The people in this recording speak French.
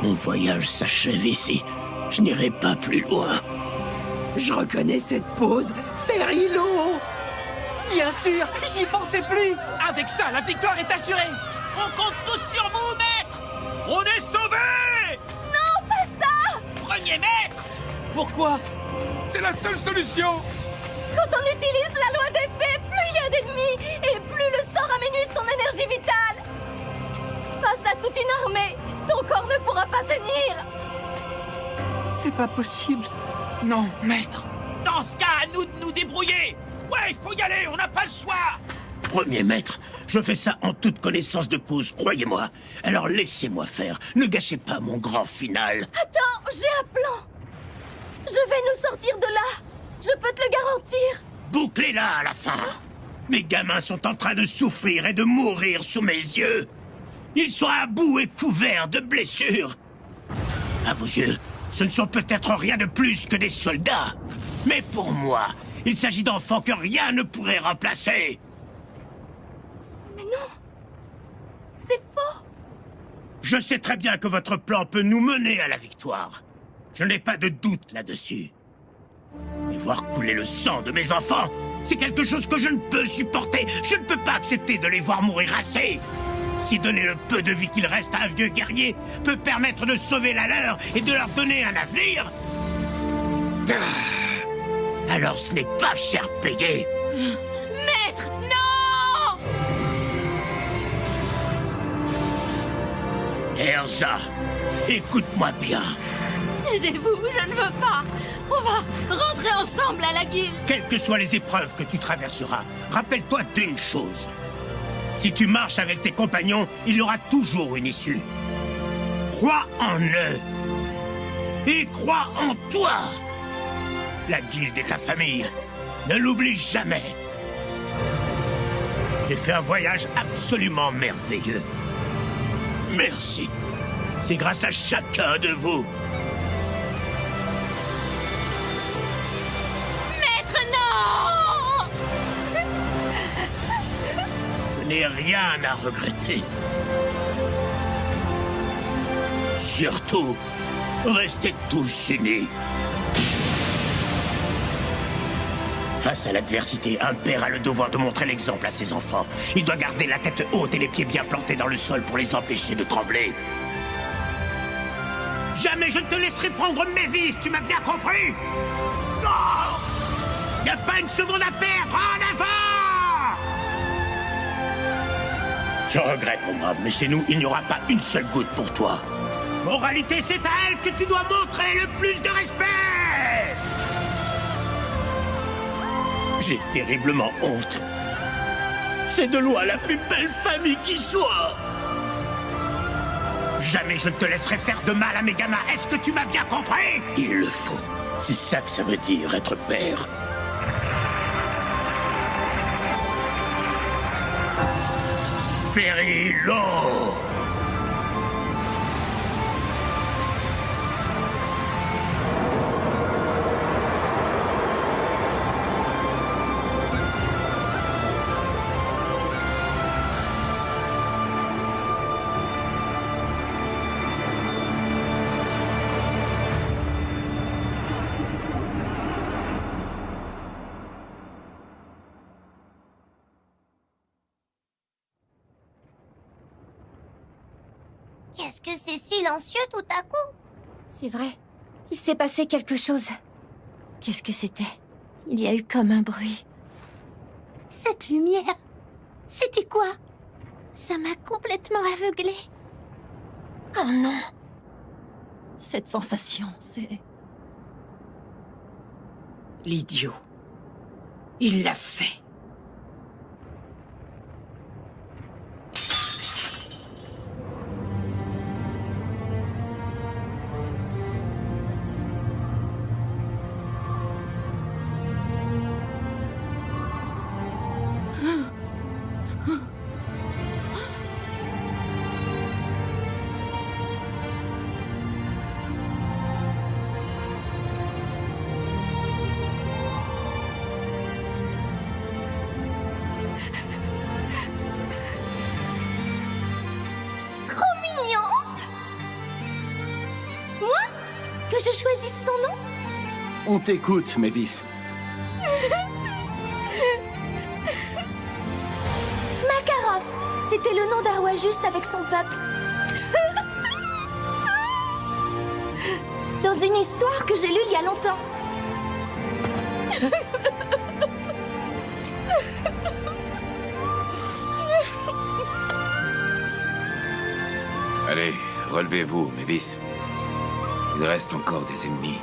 Mon voyage s'achève ici. Je n'irai pas plus loin. Je reconnais cette pose. Ferrilo! Bien sûr, j'y pensais plus. Avec ça, la victoire est assurée. On compte tous sur vous, maître. On est sauvés. Non, pas ça! Premier maître. Pourquoi? C'est la seule solution! Quand on utilise la loi des faits, plus il y a d'ennemis et plus le sort amenuise son énergie vitale. Face à toute une armée, ton corps ne pourra pas tenir. C'est pas possible. Non, maître. Dans ce cas, à nous de nous débrouiller. Ouais, il faut y aller, on n'a pas le choix. Premier maître, je fais ça en toute connaissance de cause, croyez-moi. Alors laissez-moi faire. Ne gâchez pas mon grand final. Attends, j'ai un plan. Je vais nous sortir de là. Je peux te le garantir. Bouclez-la à la fin. Mes gamins sont en train de souffrir et de mourir sous mes yeux. Ils sont à bout et couverts de blessures. À vos yeux, ce ne sont peut-être rien de plus que des soldats. Mais pour moi, il s'agit d'enfants que rien ne pourrait remplacer. Mais non. C'est faux. Je sais très bien que votre plan peut nous mener à la victoire. Je n'ai pas de doute là-dessus. Mais voir couler le sang de mes enfants, c'est quelque chose que je ne peux supporter. Je ne peux pas accepter de les voir mourir assez. Si donner le peu de vie qu'il reste à un vieux guerrier peut permettre de sauver la leur et de leur donner un avenir, alors ce n'est pas cher payé. Maître, non! Erza, écoute-moi bien. Taisez-vous, je ne veux pas. On va rentrer ensemble à la guilde. Quelles que soient les épreuves que tu traverseras, rappelle-toi d'une chose. Si tu marches avec tes compagnons, il y aura toujours une issue. Crois en eux. Et crois en toi. La guilde est ta famille. Ne l'oublie jamais. J'ai fait un voyage absolument merveilleux. Merci. C'est grâce à chacun de vous. Maître, non! Je n'ai rien à regretter. Surtout, restez tous unis. Face à l'adversité, un père a le devoir de montrer l'exemple à ses enfants. Il doit garder la tête haute et les pieds bien plantés dans le sol pour les empêcher de trembler. Jamais je ne te laisserai prendre mes vices, tu m'as bien compris? Non! Y a pas une seconde à perdre, en avant! Je regrette, mon brave, mais chez nous, il n'y aura pas une seule goutte pour toi. Moralité, c'est à elle que tu dois montrer le plus de respect! J'ai terriblement honte. C'est de loin la plus belle famille qui soit. Jamais je ne te laisserai faire de mal à mes gamins. Est-ce que tu m'as bien compris? Il le faut. C'est ça que ça veut dire, être père. Ferrilo! Qu'est-ce que c'est silencieux tout à coup? C'est vrai. Il s'est passé quelque chose. Qu'est-ce que c'était? Il y a eu comme un bruit. Cette lumière, c'était quoi? Ça m'a complètement aveuglée. Oh non! Cette sensation, c'est... L'idiot. Il l'a fait. que je choisisse son nom? On t'écoute, Mavis. Makarov. C'était le nom d'un roi juste avec son peuple. Dans une histoire que j'ai lue il y a longtemps. Allez, relevez-vous, Mavis. Il reste encore des ennemis.